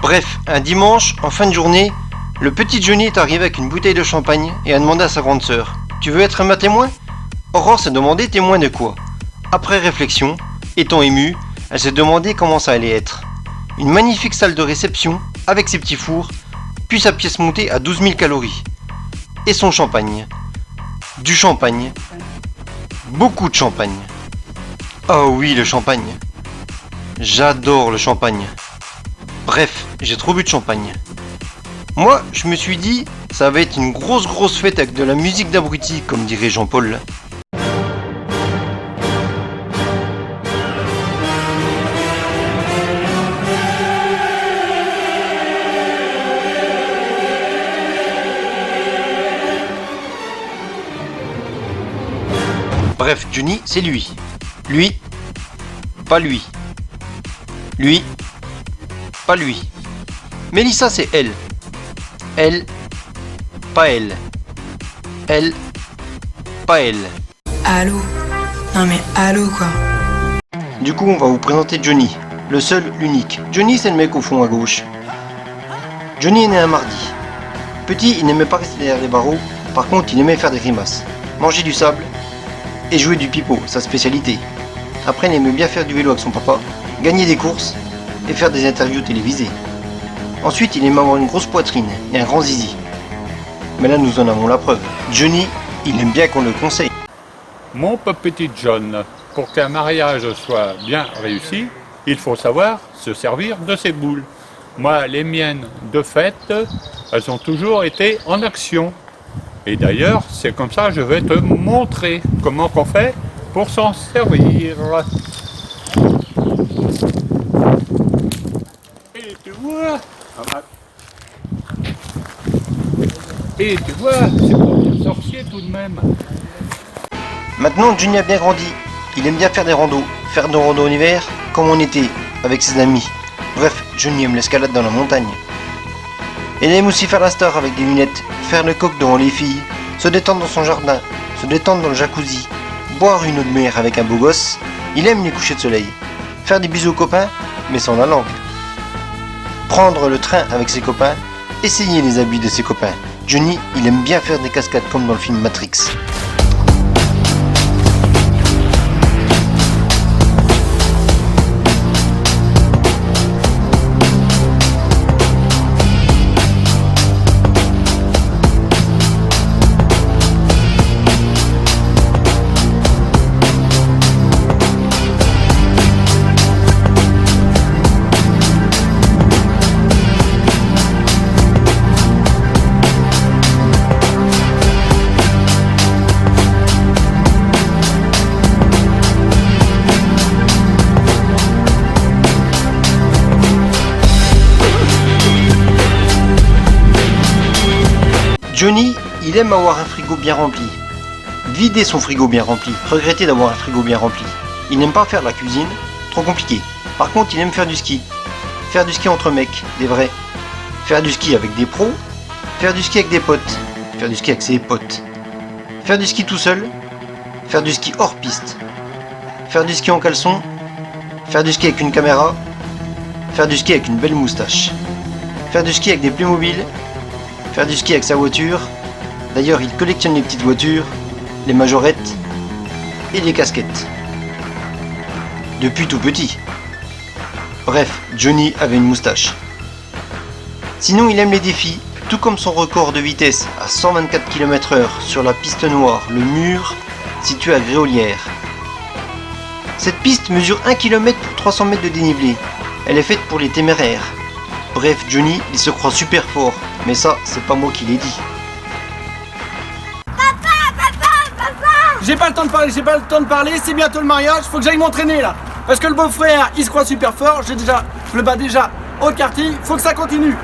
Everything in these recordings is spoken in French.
Bref, un dimanche, en fin de journée, le petit Johnny est arrivé avec une bouteille de champagne et a demandé à sa grande sœur: « Tu veux être ma témoin ?» Aurore s'est demandé témoin de quoi. Après réflexion, étant émue, elle s'est demandé comment ça allait être. Une magnifique salle de réception avec ses petits fours, puis sa pièce montée à 12 000 calories. Et son champagne. Du champagne. Beaucoup de champagne. Oh oui, le champagne. J'adore le champagne. Bref, j'ai trop bu de champagne. Moi, je me suis dit, ça va être une grosse fête avec de la musique d'abruti, comme dirait Jean-Paul. Bref, Johnny, c'est lui. Lui, pas lui. Lui, pas lui. Mélissa, c'est elle. Elle, pas elle. Elle, pas elle. Allô? Non mais allô quoi. Du coup, on va vous présenter Johnny. Le seul, l'unique. Johnny, c'est le mec au fond à gauche. Johnny est né un mardi. Petit, il n'aimait pas rester derrière les barreaux. Par contre, il aimait faire des grimaces. Manger du sable et jouer du pipeau, sa spécialité. Après, il aimait bien faire du vélo avec son papa, gagner des courses et faire des interviews télévisées. Ensuite, il aimait avoir une grosse poitrine et un grand zizi. Mais là, nous en avons la preuve. Johnny, il aime bien qu'on le conseille. Mon petit John, pour qu'un mariage soit bien réussi, il faut savoir se servir de ses boules. Moi, les miennes, de fait, elles ont toujours été en action. Et d'ailleurs, c'est comme ça que je vais te montrer comment qu'on fait pour s'en servir. Et tu vois, c'est pour un sorcier tout de même. Maintenant, Johnny a bien grandi. Il aime bien faire des randos en hiver, comme en été, avec ses amis. Bref, Johnny aime l'escalade dans la montagne. Il aime aussi faire la star avec des lunettes, faire le coq devant les filles, se détendre dans son jardin, se détendre dans le jacuzzi, boire une eau de mer avec un beau gosse. Il aime les couchers de soleil, faire des bisous aux copains, mais sans la langue. Prendre le train avec ses copains, essayer les habits de ses copains. Johnny, il aime bien faire des cascades comme dans le film Matrix. Johnny, il aime avoir un frigo bien rempli. Vider son frigo bien rempli, regretter d'avoir un frigo bien rempli. Il n'aime pas faire la cuisine, trop compliqué. Par contre, il aime faire du ski. Faire du ski entre mecs, des vrais. Faire du ski avec des pros. Faire du ski avec des potes. Faire du ski avec ses potes. Faire du ski tout seul. Faire du ski hors piste. Faire du ski en caleçon. Faire du ski avec une caméra. Faire du ski avec une belle moustache. Faire du ski avec des Playmobil. Faire du ski avec sa voiture. D'ailleurs, il collectionne les petites voitures, les majorettes et les casquettes. Depuis tout petit. Bref, Johnny avait une moustache. Sinon, il aime les défis, tout comme son record de vitesse à 124 km/h sur la piste noire, le mur, situé à Gréolières. Cette piste mesure 1 km pour 300 mètres de dénivelé. Elle est faite pour les téméraires. Bref, Johnny, il se croit super fort, mais ça, c'est pas moi qui l'ai dit. J'ai pas le temps de parler, c'est bientôt le mariage, faut que j'aille m'entraîner là. Parce que le beau-frère, il se croit super fort, je le bats déjà au karting, faut que ça continue.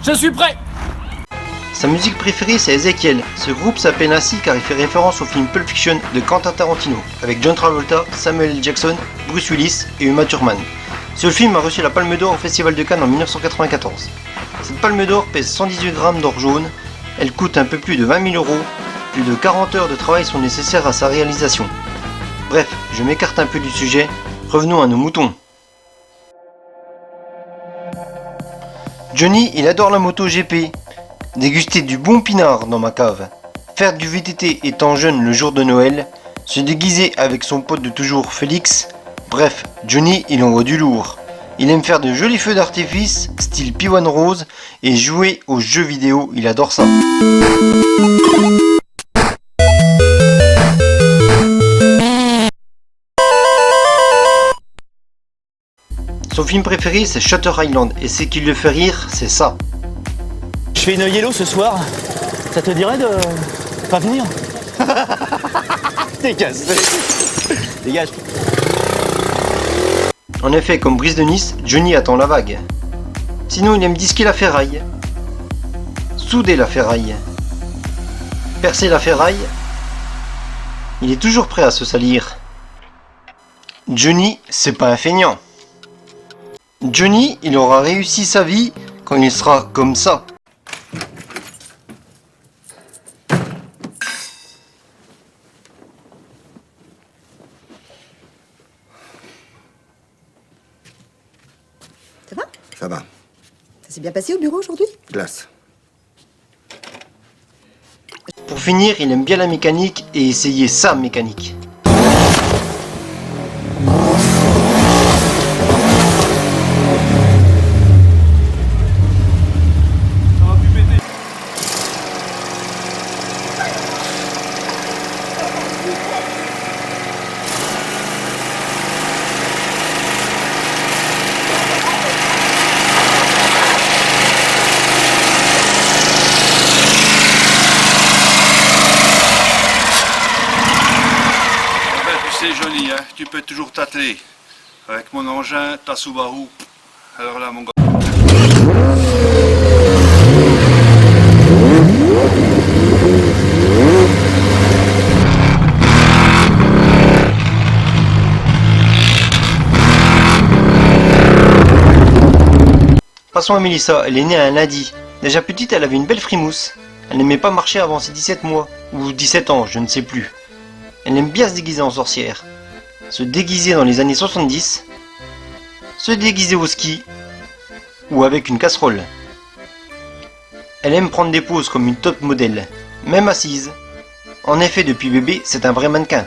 Je suis prêt. Sa musique préférée c'est Ezekiel. Ce groupe s'appelle ainsi car il fait référence au film Pulp Fiction de Quentin Tarantino, avec John Travolta, Samuel L. Jackson, Bruce Willis et Uma Thurman. Ce film a reçu la Palme d'Or au Festival de Cannes en 1994. Cette Palme d'Or pèse 118 grammes d'or jaune, elle coûte un peu plus de 20 000 €, plus de 40 heures de travail sont nécessaires à sa réalisation. Bref, je m'écarte un peu du sujet, revenons à nos moutons. Johnny, il adore la moto GP, déguster du bon pinard dans ma cave, faire du VTT étant jeune le jour de Noël, se déguiser avec son pote de toujours Félix, bref, Johnny il envoie du lourd. Il aime faire de jolis feux d'artifice, style P1 Rose, et jouer aux jeux vidéo, il adore ça. Son film préféré c'est Shutter Island, et ce qui le fait rire, c'est ça. Je fais une yellow ce soir, ça te dirait de pas venir? T'es cassé. Dégage. En effet, comme Brise de Nice, Johnny attend la vague. Sinon, il aime disquer la ferraille, souder la ferraille, percer la ferraille. Il est toujours prêt à se salir. Johnny, c'est pas un feignant. Johnny, il aura réussi sa vie quand il sera comme ça. Ça va? Ça va. Ça s'est bien passé au bureau aujourd'hui? Glace. Pour finir, il aime bien la mécanique et essayer sa mécanique. Johnny, hein, tu peux toujours t'atteler. Avec mon engin, ta Subaru. Alors là, mon gars. Passons à Melissa, elle est née un lundi. Déjà petite, elle avait une belle frimousse. Elle n'aimait pas marcher avant ses 17 mois, ou 17 ans, je ne sais plus. Elle aime bien se déguiser en sorcière, se déguiser dans les années 70, se déguiser au ski, ou avec une casserole. Elle aime prendre des poses comme une top modèle, même assise. En effet, depuis bébé, c'est un vrai mannequin.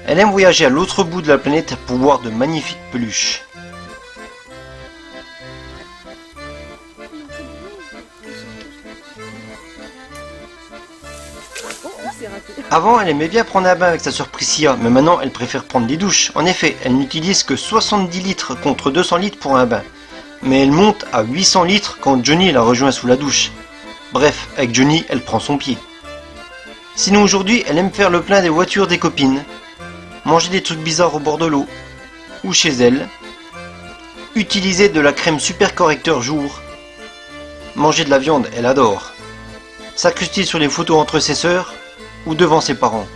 Elle aime voyager à l'autre bout de la planète pour voir de magnifiques peluches. Avant, elle aimait bien prendre un bain avec sa sœur Priscilla, mais maintenant, elle préfère prendre des douches. En effet, elle n'utilise que 70 litres contre 200 litres pour un bain. Mais elle monte à 800 litres quand Johnny la rejoint sous la douche. Bref, avec Johnny, elle prend son pied. Sinon aujourd'hui, elle aime faire le plein des voitures des copines, manger des trucs bizarres au bord de l'eau, ou chez elle, utiliser de la crème super correcteur jour, manger de la viande, elle adore, s'incruster sur les photos entre ses sœurs, ou devant ses parents.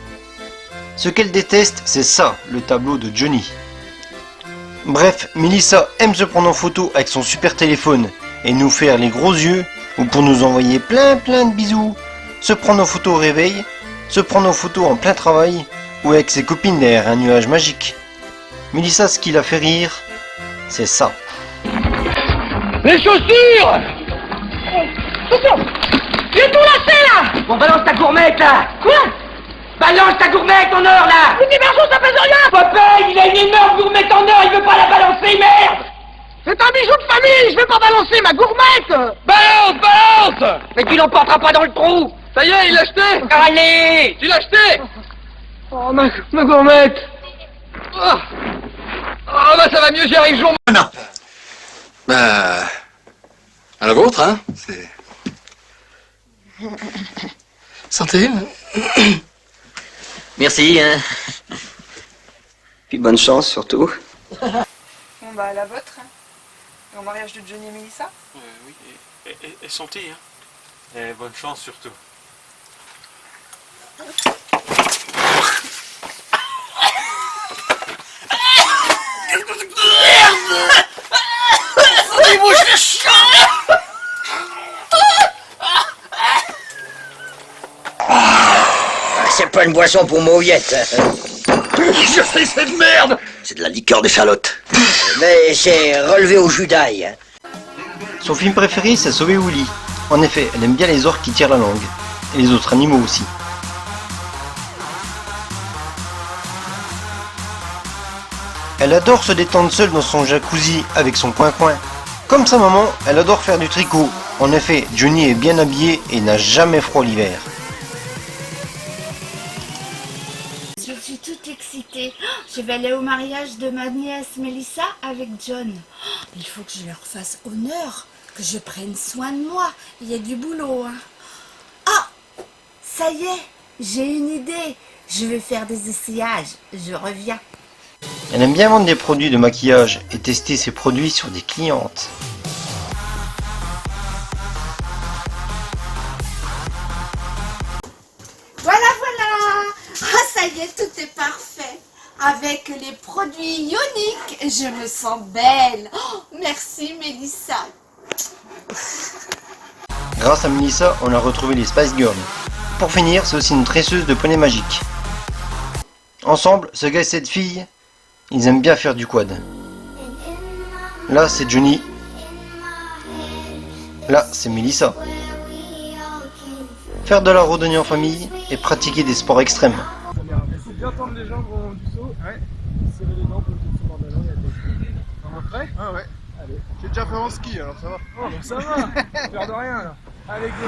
Ce qu'elle déteste, c'est ça, le tableau de Johnny. Bref, Melissa aime se prendre en photo avec son super téléphone et nous faire les gros yeux, ou pour nous envoyer plein de bisous, se prendre en photo au réveil, se prendre en photo en plein travail, ou avec ses copines derrière un nuage magique. Melissa, ce qui la fait rire, c'est ça. Les chaussures! Attention! J'ai tout lâché là! Bon, balance ta gourmette là! Quoi? Balance ta gourmette en or là! Mais Diversion, ça pèse rien! Popeye, il a une énorme gourmette en or, il veut pas la balancer, merde! C'est un bijou de famille, je vais pas balancer ma gourmette! Balance! Mais tu l'emporteras pas dans le trou! Ça y est, il l'a acheté! Allez! Tu l'as acheté! Oh, ma gourmette! Oh, bah ça va mieux, j'y arrive, jour. Non. Bah... à la vôtre, hein. C'est... Santé. Merci, hein. Puis bonne chance, surtout. Bon bah la vôtre. Au mariage de Johnny et Melissa. Oui. Et santé, hein. Et bonne chance surtout. C'est pas une boisson pour mauviette. Je fais cette merde. C'est de la liqueur d'échalote. Mais c'est relevé au jus d'ail. Son film préféré, c'est Sauver Willy. En effet, elle aime bien les orques qui tirent la langue. Et les autres animaux aussi. Elle adore se détendre seule dans son jacuzzi avec son coin-coin. Comme sa maman, elle adore faire du tricot. En effet, Johnny est bien habillé et n'a jamais froid l'hiver. Je suis toute excitée. Je vais aller au mariage de ma nièce Mélissa avec John. Il faut que je leur fasse honneur, que je prenne soin de moi. Il y a du boulot. Hein. Ah, ça y est, j'ai une idée. Je vais faire des essayages. Je reviens. Elle aime bien vendre des produits de maquillage et tester ses produits sur des clientes. Voilà, voilà. Ah, ça y est, tout est parfait. Avec les produits ioniques, je me sens belle. Oh, merci, Mélissa. Grâce à Melissa, on a retrouvé les Spice Girls. Pour finir, c'est aussi une tresseuse de poney magique. Ensemble, ce gars et cette fille, ils aiment bien faire du quad. Là, c'est Johnny. Là, c'est Melissa. Faire de la randonnée en famille et pratiquer des sports extrêmes. C'est bien tendre les jambes au moment du saut. Ouais. Serrer les dents pour que tu sois dans le ballon. On est prêt? Ah ouais. Allez. J'ai déjà fait en ski alors ça va. Oh donc ça va. Faire de rien là. Allez go.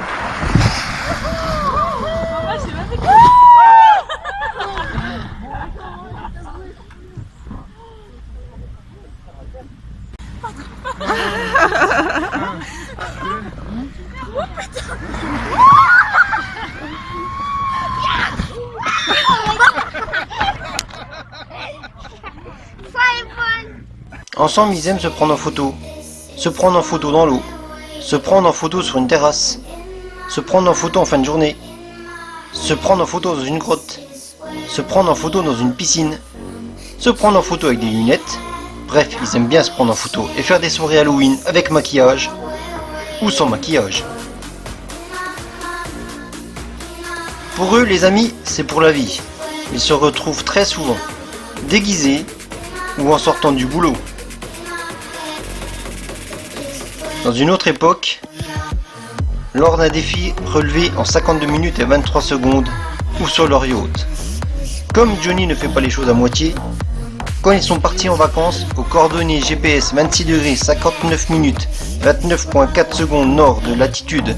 Ensemble, ils aiment se prendre en photo. Se prendre en photo dans l'eau. Se prendre en photo sur une terrasse. Se prendre en photo en fin de journée. Se prendre en photo dans une grotte. Se prendre en photo dans une piscine. Se prendre en photo avec des lunettes. Bref, ils aiment bien se prendre en photo et faire des soirées Halloween avec maquillage ou sans maquillage. Pour eux, les amis, c'est pour la vie. Ils se retrouvent très souvent, déguisés ou en sortant du boulot. Dans une autre époque, lors d'un défi relevé en 52 minutes et 23 secondes ou sur leur yacht. Comme Johnny ne fait pas les choses à moitié, quand ils sont partis en vacances aux coordonnées GPS 26 degrés 59 minutes 29.4 secondes nord de latitude,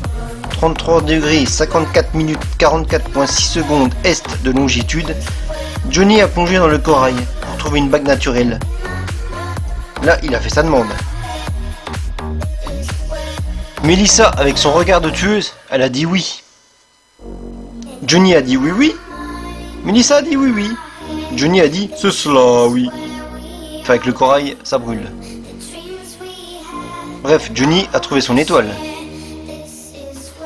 33 degrés 54 minutes 44.6 secondes est de longitude, Johnny a plongé dans le corail pour trouver une bague naturelle. Là, il a fait sa demande. Melissa, avec son regard de tueuse, elle a dit oui. Johnny a dit oui oui. Melissa a dit oui oui. Johnny a dit c'est cela oui. Enfin, avec le corail, ça brûle. Bref, Johnny a trouvé son étoile.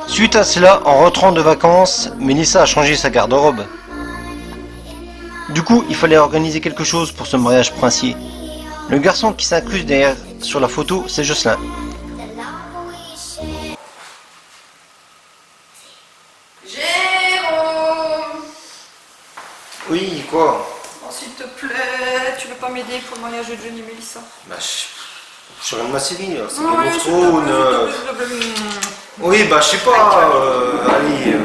Suite à cela, en rentrant de vacances, Melissa a changé sa garde-robe. Du coup, il fallait organiser quelque chose pour ce mariage princier. Le garçon qui s'incruste derrière sur la photo, c'est Jocelyn. Jérôme! Oui, quoi? Oh, s'il te plaît, tu veux pas m'aider pour le mariage de Johnny et Mélissa? Bah, je suis rien de ma série, là. C'est Ouais, Game of Thrones. Oui, bah, je sais pas. Allez.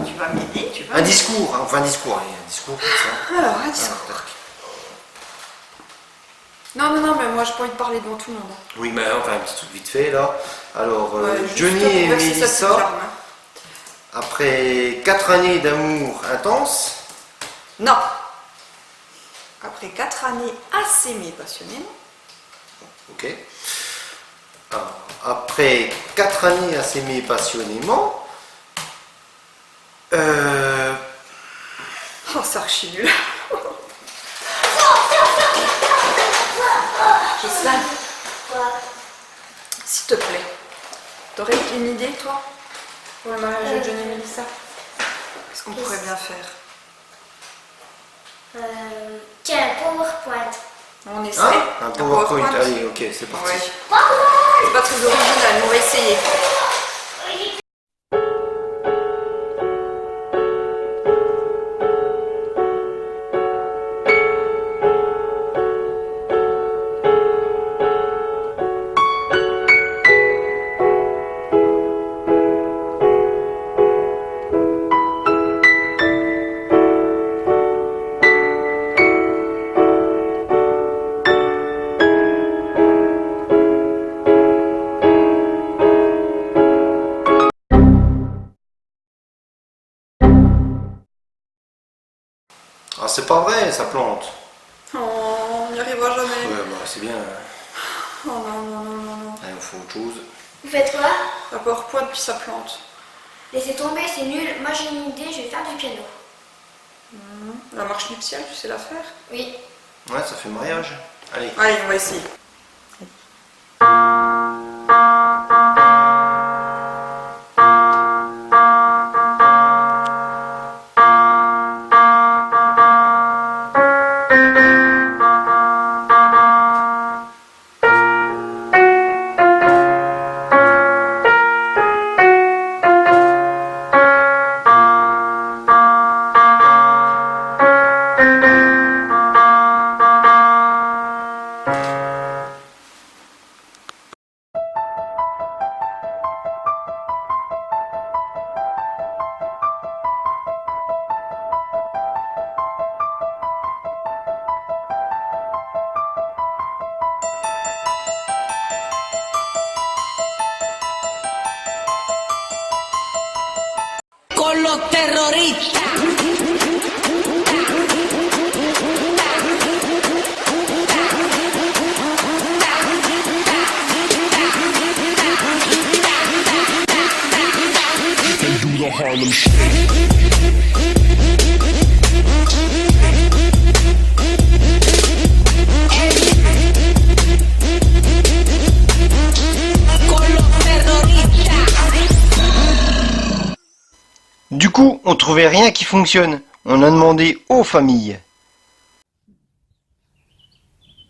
Tu vas m'aider, tu vas Un discours, hein, enfin un discours comme ça. Alors, un discours. Non, mais moi, j'ai pas envie de parler devant tout le monde. Oui, mais enfin, un petit truc vite fait, là. Alors, Juste Johnny et pour verser sa petite Melissa, larme. après 4 années d'amour intense, Non. Après 4 années à s'aimer passionnément. ok. Alors, après 4 années à s'aimer passionnément, Oh, c'est archi nul. Jocelyn, s'il te plaît, T'aurais une idée, toi, pour le mariage de Johnny et Mélissa? Qu'est-ce qu'on pourrait bien faire? Tiens, PowerPoint. On essaie. Un PowerPoint, allez, ok, c'est parti. Ouais. C'est pas très original, mais on va essayer. Ah, c'est pas vrai, ça plante. Oh, on n'y arrivera jamais. Ouais, bah c'est bien. Oh non, non, non, non, non. Allez, on fait autre chose. Vous faites quoi? La PowerPoint, puis ça plante. Laissez tomber, c'est nul. Moi j'ai une idée, je vais faire du piano. La marche nuptiale, tu sais la faire? Oui. Ouais, ça fait mariage. Allez. Allez, on va essayer. Con los terroristas. Du coup, on trouvait rien qui fonctionne. On a demandé aux familles.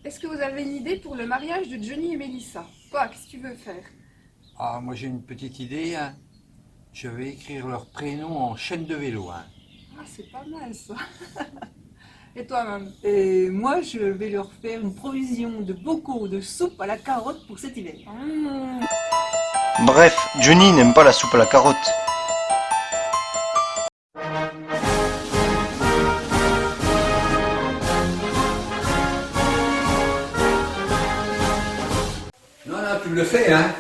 Est-ce que vous avez une idée pour le mariage de Johnny et Mélissa? Toi, qu'est-ce que tu veux faire? Ah, moi j'ai une petite idée. Hein. Je vais écrire leur prénom en chaîne de vélo. Hein. Ah, c'est pas mal ça. Et toi-même? Et moi, je vais leur faire une provision de bocaux de soupe à la carotte pour cet hiver. Bref, Johnny n'aime pas la soupe à la carotte. Non, non, tu le fais, hein.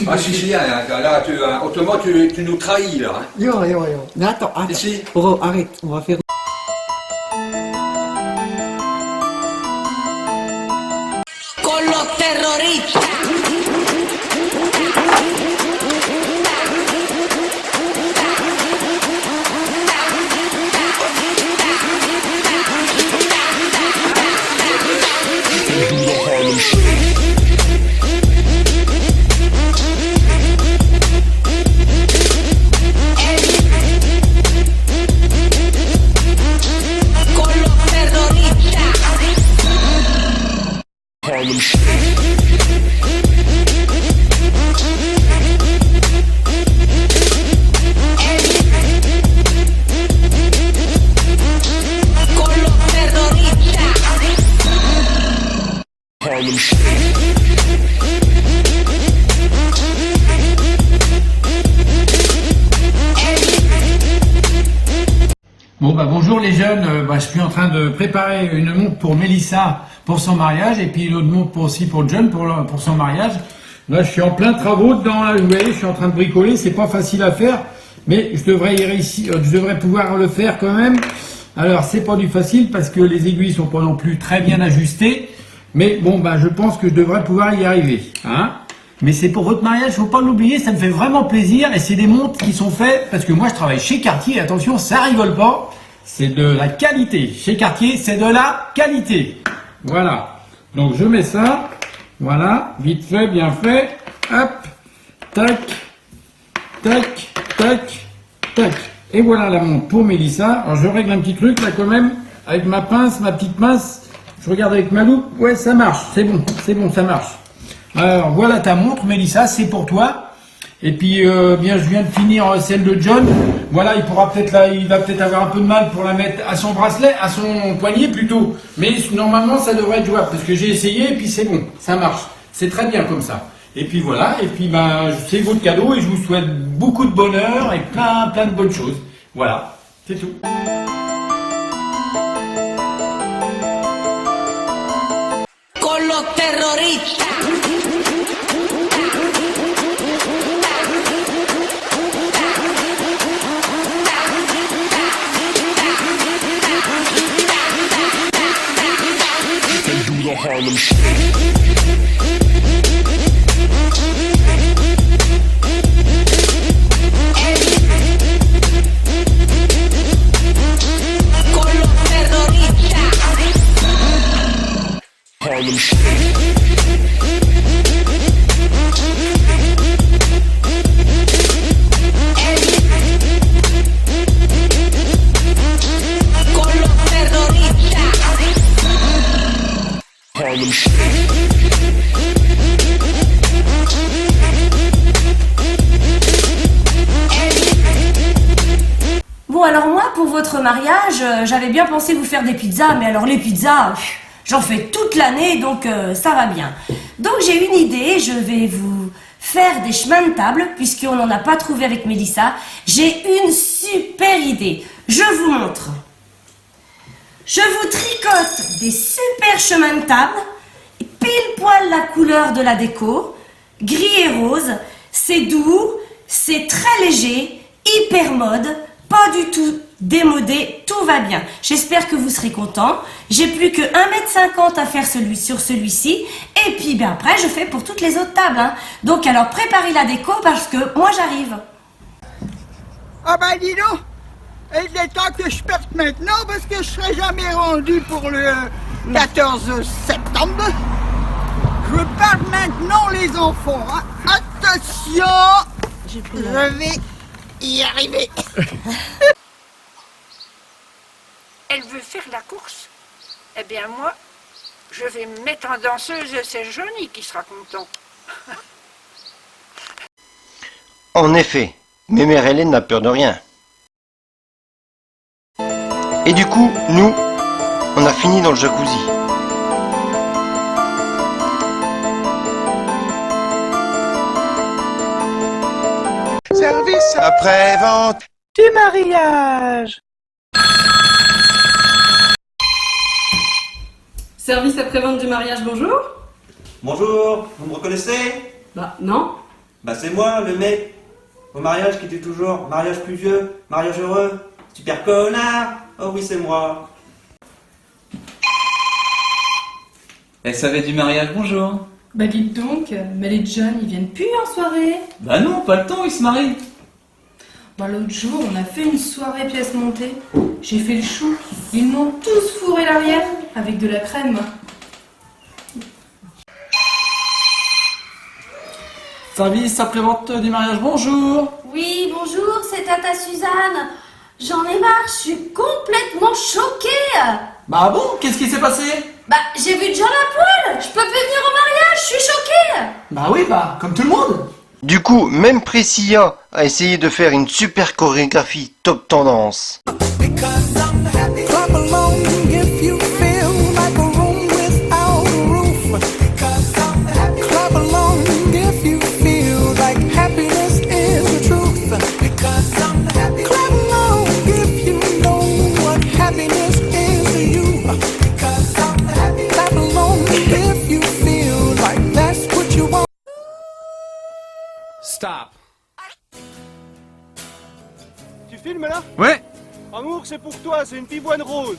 Ah, si, hein. Là, autrement, tu nous trahis, là. Hein. Yo. Mais attends. Ici. Oh, arrête, on va faire... Con los terroristas. Bon bah bonjour les jeunes, je suis en train de préparer une montre pour Mélissa pour son mariage et puis une autre montre aussi pour John pour son mariage. Là je suis en plein travaux dedans, là, vous voyez, je suis en train de bricoler, c'est pas facile à faire, mais je devrais pouvoir le faire quand même. Alors c'est pas du facile parce que les aiguilles sont pas non plus très bien ajustées, mais bon bah je pense que je devrais pouvoir y arriver, hein. Mais c'est pour votre mariage, faut pas l'oublier, ça me fait vraiment plaisir et c'est des montres qui sont faites parce que moi je travaille chez Cartier, attention, ça rigole pas, c'est de la qualité. Chez Cartier, c'est de la qualité. Voilà. Donc je mets ça, voilà, vite fait, bien fait, hop, tac, tac, tac, tac. Et voilà la montre pour Mélissa. Alors je règle un petit truc là quand même, avec ma pince, ma petite pince. Je regarde avec ma loupe. Ouais, ça marche, c'est bon, ça marche. Alors voilà ta montre Mélissa, c'est pour toi. Et puis bien je viens de finir celle de John. Voilà, il va peut-être avoir un peu de mal pour la mettre à son bracelet, à son poignet plutôt. Mais normalement ça devrait être jouable parce que j'ai essayé et puis c'est bon, ça marche. C'est très bien comme ça. Et puis voilà, et puis c'est votre cadeau et je vous souhaite beaucoup de bonheur et plein de bonnes choses. Voilà, c'est tout. Con los terroristas. Harlem Bon alors moi pour votre mariage j'avais bien pensé vous faire des pizzas, mais alors les pizzas j'en fais toute l'année donc ça va bien. Donc j'ai une idée, je vais vous faire des chemins de table puisqu'on n'en a pas trouvé avec Mélissa. J'ai une super idée, je vous montre. Je vous tricote des super chemins de table, pile poil la couleur de la déco, gris et rose, c'est doux, c'est très léger, hyper mode, pas du tout démodé, tout va bien. J'espère que vous serez contents. J'ai plus que 1,50 m à faire sur celui-ci, et puis ben après je fais pour toutes les autres tables. Hein. Donc alors préparez la déco parce que moi j'arrive. Ah ben dis donc, il est temps que je parte maintenant parce que je serai jamais rendu pour le 14 septembre. Je pars maintenant les enfants. Hein. Attention, je vais y arriver. Elle veut faire la course. Eh bien moi, je vais me mettre en danseuse, c'est Johnny qui sera content. En effet, mais mère Hélène n'a peur de rien. Et du coup, nous, on a fini dans le jacuzzi. Service après-vente du mariage. Service après-vente du mariage, bonjour. Bonjour, vous me reconnaissez? Bah non. Bah c'est moi, le mec au mariage qui dit toujours mariage pluvieux, mariage heureux, super connard. Oh oui, c'est moi. SAV du mariage, bonjour. Bah dites donc, Mel et John, ils viennent plus en soirée? Bah non, pas le temps, ils se marient. Bah l'autre jour, on a fait une soirée pièce montée. J'ai fait le chou. Ils m'ont tous fourré l'arrière avec de la crème. Service après-vente du mariage, bonjour. Oui, bonjour, c'est Tata Suzanne. J'en ai marre, je suis complètement choquée. Bah bon, qu'est-ce qui s'est passé? Bah, j'ai vu John à poil. Je peux plus venir au mariage, je suis choquée. Bah oui, bah, comme tout le monde. Du coup, même Priscilla a essayé de faire une super chorégraphie top tendance. Stop. Tu filmes là? Ouais. Amour, c'est pour toi, c'est une pivoine rose.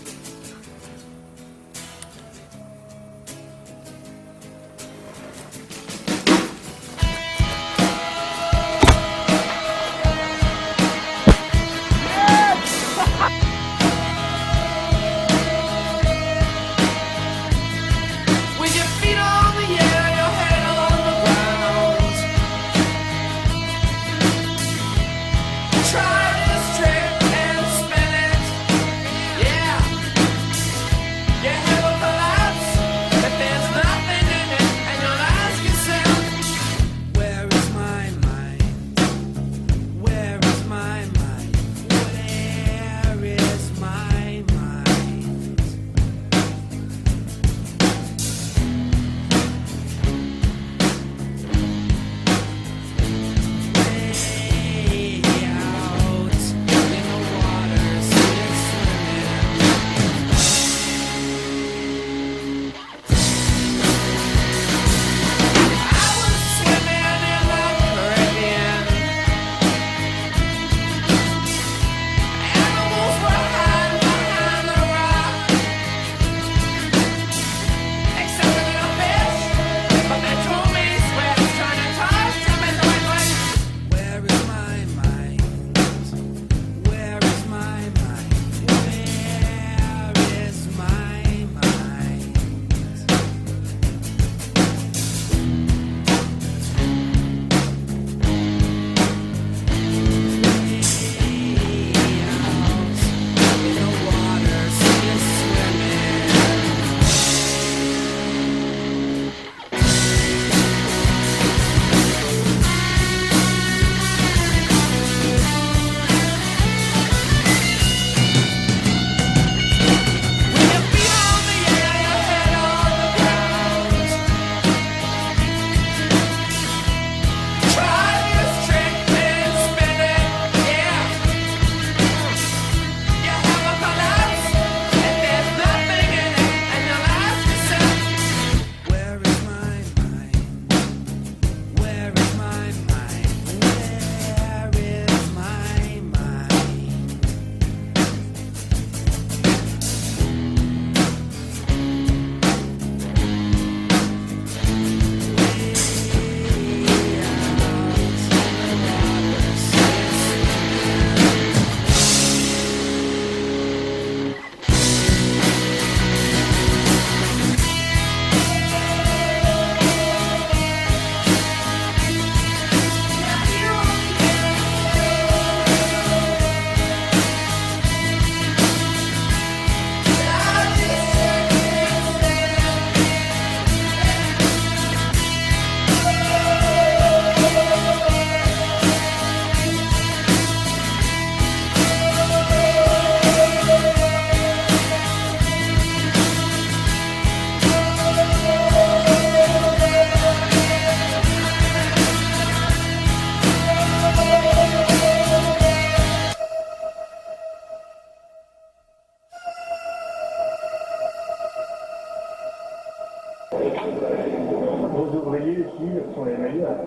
Vos ouvriers ici sont les meilleurs.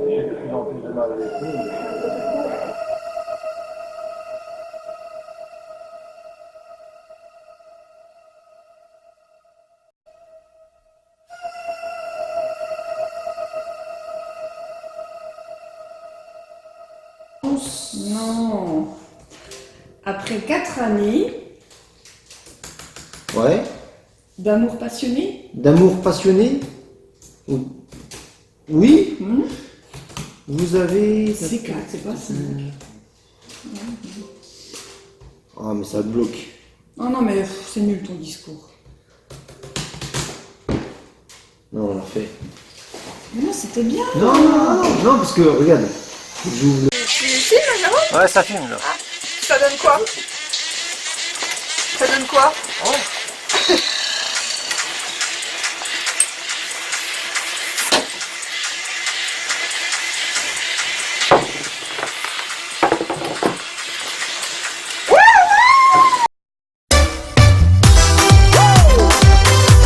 J'ai de plus en plus de mal avec eux. Non. Après 4 années Ouais. d'amour passionné, D'amour passionné. Oui. Vous avez. c'est 4, c'est pas 5. Ah, mais ça bloque. Oh non, mais c'est nul ton discours. Non, on l'a fait. Mais non, c'était bien. Non, parce que regarde. J'ouvre le. Tu filmes, Jérôme? Ouais, ça filme là. Ah, ça donne quoi? Ça donne quoi?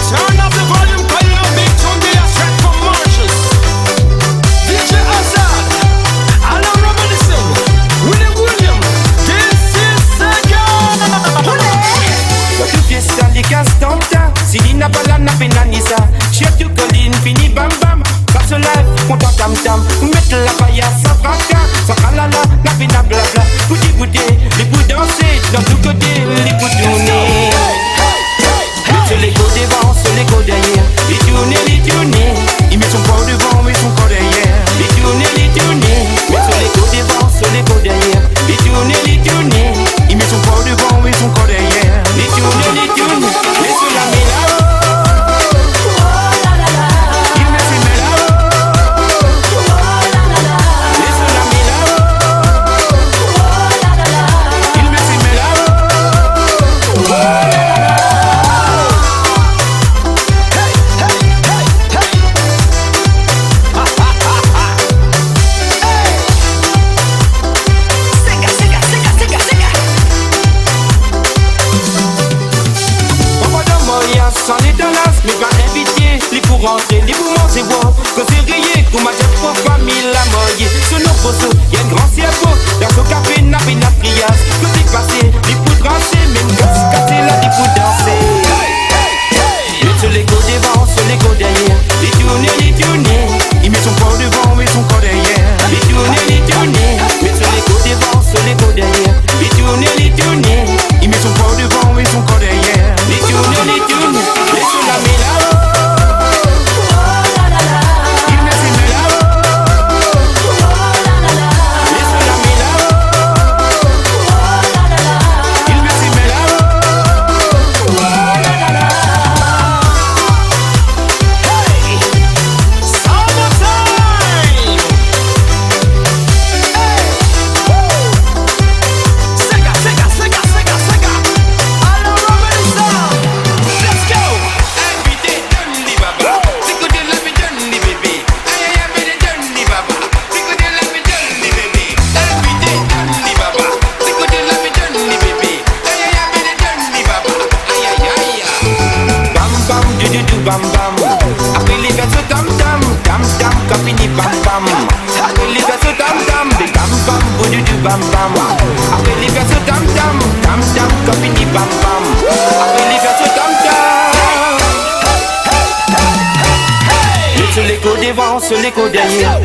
Turn up the volume, play your big tune, they are straight from Mauritius. DJ Azad, Alan Robinson, Willie William, this is Sega. Tu fiesta di castanta, Silina Balana Penanisa, Chef du Colline, fini bam bam, passe live, content tam tam, mettre la pailla sans fracas, sans kalala, la pina blabla, bouti bouti, les bouts danser, dans tout côté, les bouts tourner. Sur les go devant, sur les go derrière, les tourner, il met son corps devant, met son corps derrière, les tourner, mais sur les go devant, sur les go derrière, les tourner, il met son corps devant, met son corps derrière, les tourner, mais sur la méla. Sans les dollars, mais pas invité, les pour rentrer, les pour manger, voir, que c'est rayé, qu'on m'a dit pour famille la moyenne. Sur nos poteaux, y'a un grand cerveau, dans son café, n'a pas une criasse, que c'est passé, les pour trancher, même gaz, casser là, les pour danser. Mais sur les go devant, sur les go derrière, les tourner, il met son corps devant, met son corps derrière, les tourner, mais sur les go devant, sur les go derrière, les tourner, il met son corps devant, met son corps derrière, les tourner. Mais sur la méla, il met ses méla, mais sur la méla, il met ses méla. Hey, summertime. Hey, Sega. Alan Robinson. Let's go! Every day, Dundee Baba. Tickle the love me Dundee, baby. Every day, Dundee Baba. Tickle the love me Dundee, baby. Every day, Dundee Baba. Tickle the love me Dundee, baby. Every day, Dundee Baba. Bam bam, do bam bam. Après les gars, tam tam, capini bam bam. Après les gars, tam tam, des bam bam, do bam bam. Après les gars, tam tam, capini bam bam. Après les gars, tam tam. Sur les go devant, sur les go derrière,